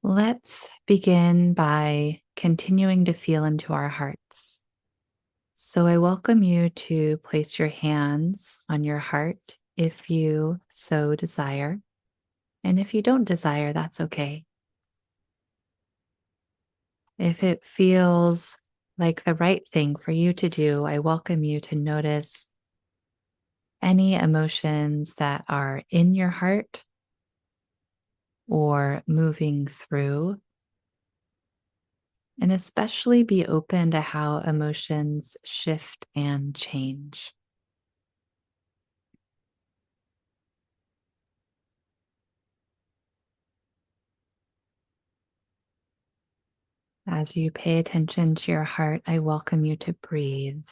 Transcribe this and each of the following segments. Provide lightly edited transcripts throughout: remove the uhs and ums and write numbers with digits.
Let's begin by continuing to feel into our hearts. So, I welcome you to place your hands on your heart if you so desire. And if you don't desire, that's okay. If it feels like the right thing for you to do, I welcome you to notice any emotions that are in your heart or moving through, and especially be open to how emotions shift and change. As you pay attention to your heart, I welcome you to breathe.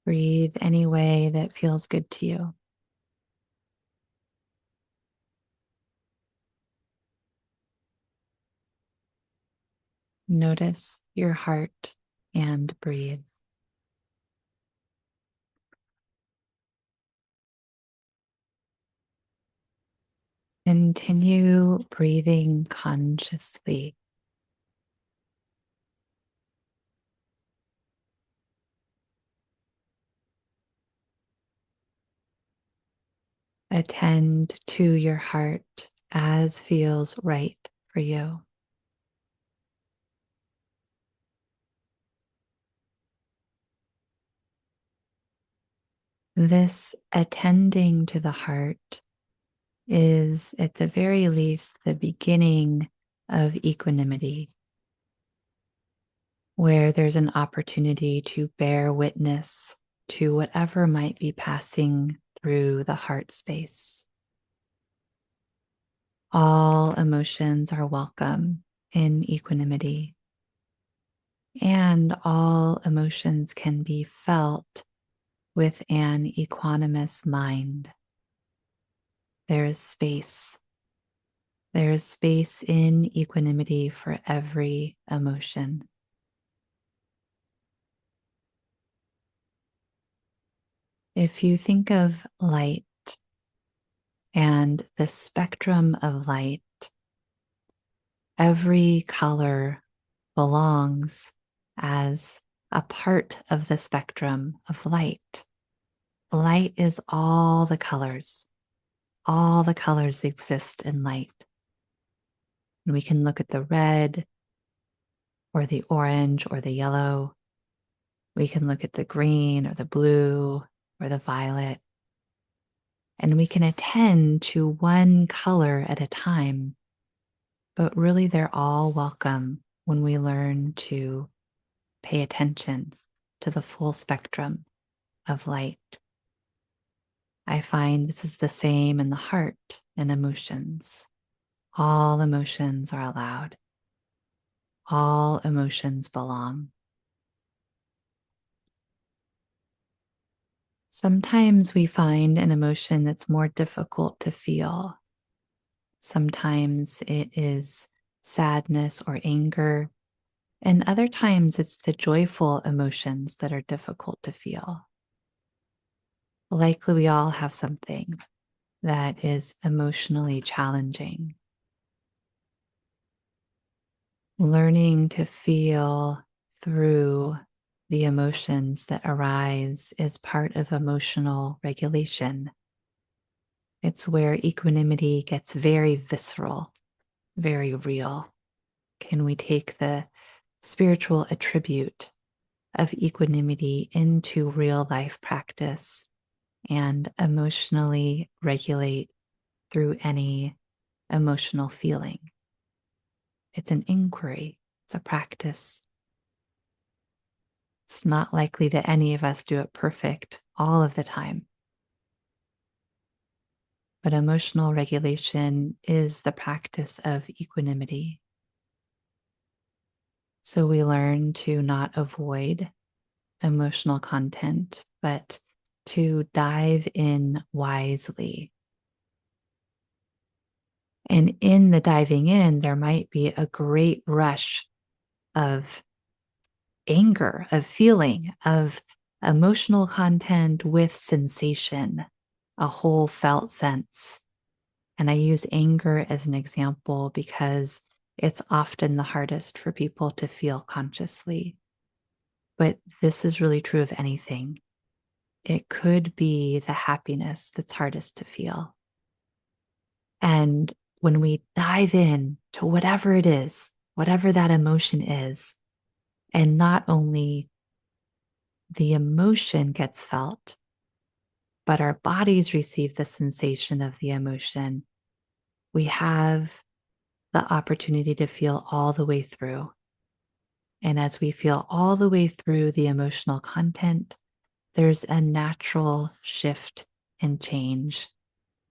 Breathe any way that feels good to you. Notice your heart and breathe. Continue breathing consciously. Attend to your heart as feels right for you. This attending to the heart is, at the very least, the beginning of equanimity, where there's an opportunity to bear witness to whatever might be passing through the heart space. All emotions are welcome in equanimity, and all emotions can be felt with an equanimous mind. There is space. There is space in equanimity for every emotion. If you think of light and the spectrum of light, every color belongs as a part of the spectrum of light. Light is all the colors. All the colors exist in light. And we can look at the red or the orange or the yellow. We can look at the green or the blue or the violet. And we can attend to one color at a time. But really, they're all welcome when we learn to pay attention to the full spectrum of light. I find this is the same in the heart and emotions. All emotions are allowed. All emotions belong. Sometimes we find an emotion that's more difficult to feel. Sometimes it is sadness or anger, and other times it's the joyful emotions that are difficult to feel. Likely, we all have something that is emotionally challenging. Learning to feel through the emotions that arise is part of emotional regulation. It's where equanimity gets very visceral, very real. Can we take the spiritual attribute of equanimity into real life practice and emotionally regulate through any emotional feeling? It's an inquiry, it's a practice. It's not likely that any of us do it perfect all of the time. But emotional regulation is the practice of equanimity. So we learn to not avoid emotional content, but to dive in wisely. And in the diving in, there might be a great rush of anger, of feeling, of emotional content with sensation, a whole felt sense. And I use anger as an example because it's often the hardest for people to feel consciously. But this is really true of anything. It could be the happiness that's hardest to feel. And when we dive in to whatever it is, whatever that emotion is, and not only the emotion gets felt, but our bodies receive the sensation of the emotion, we have the opportunity to feel all the way through. And as we feel all the way through the emotional content, there's a natural shift and change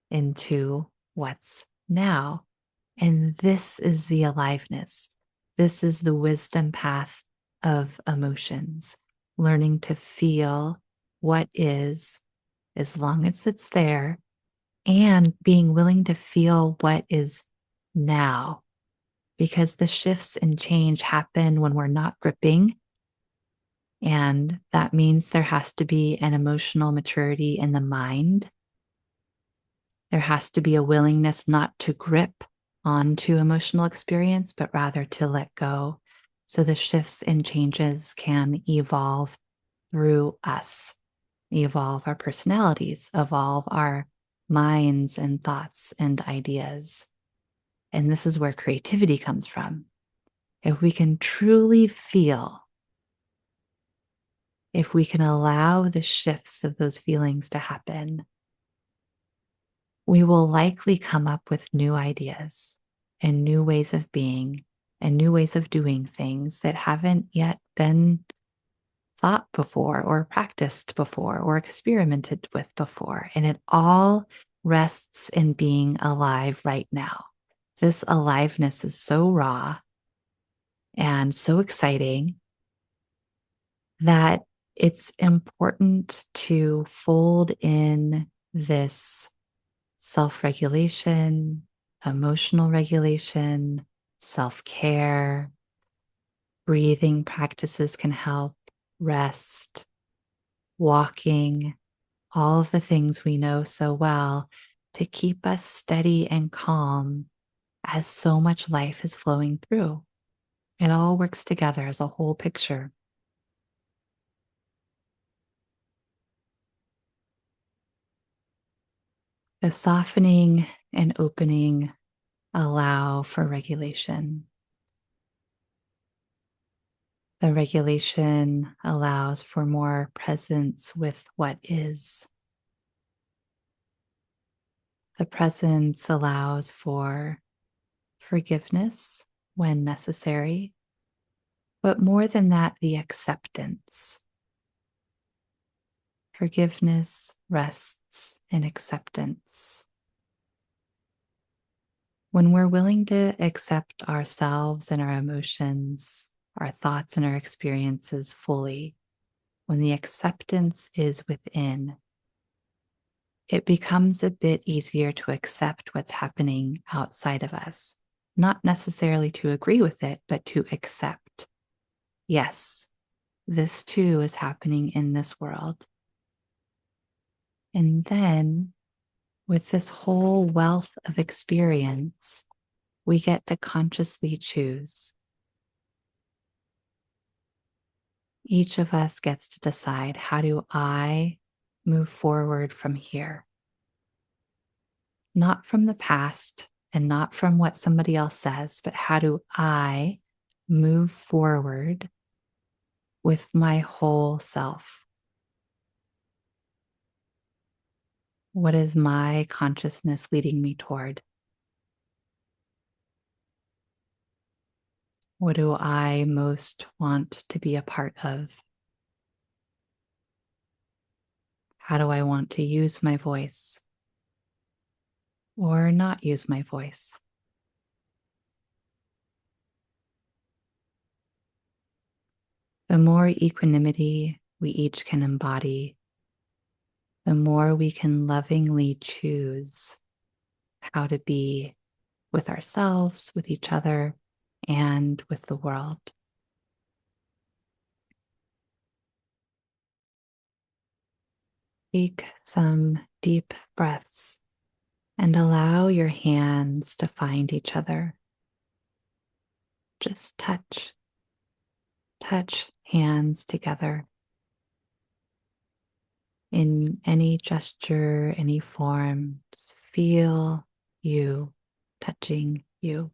into what's now. And this is the aliveness. This is the wisdom path of emotions, learning to feel what is as long as it's there and being willing to feel what is now. Because the shifts and change happen when we're not gripping. And that means there has to be an emotional maturity in the mind. There has to be a willingness not to grip onto emotional experience, but rather to let go. So the shifts and changes can evolve through us, evolve our personalities, evolve our minds and thoughts and ideas. And this is where creativity comes from. If we can truly feel, if we can allow the shifts of those feelings to happen, we will likely come up with new ideas and new ways of being and new ways of doing things that haven't yet been thought before or practiced before or experimented with before. And it all rests in being alive right now. This aliveness is so raw and so exciting that it's important to fold in this self regulation, emotional regulation, self care, breathing practices can help, rest, walking, all of the things we know so well to keep us steady and calm as so much life is flowing through. It all works together as a whole picture. The softening and opening allow for regulation. The regulation allows for more presence with what is. The presence allows for forgiveness when necessary, but more than that, the acceptance. Forgiveness rests in acceptance. When we're willing to accept ourselves and our emotions, our thoughts and our experiences fully, when the acceptance is within, it becomes a bit easier to accept what's happening outside of us. Not necessarily to agree with it, but to accept. Yes, this too is happening in this world. And then, with this whole wealth of experience, we get to consciously choose. Each of us gets to decide, how do I move forward from here? Not from the past and not from what somebody else says, but how do I move forward with my whole self? What is my consciousness leading me toward? What do I most want to be a part of? How do I want to use my voice or not use my voice? The more equanimity we each can embody, the more we can lovingly choose how to be with ourselves, with each other, and with the world. Take some deep breaths and allow your hands to find each other. Just touch hands together in any gesture, any form. Just feel you touching you.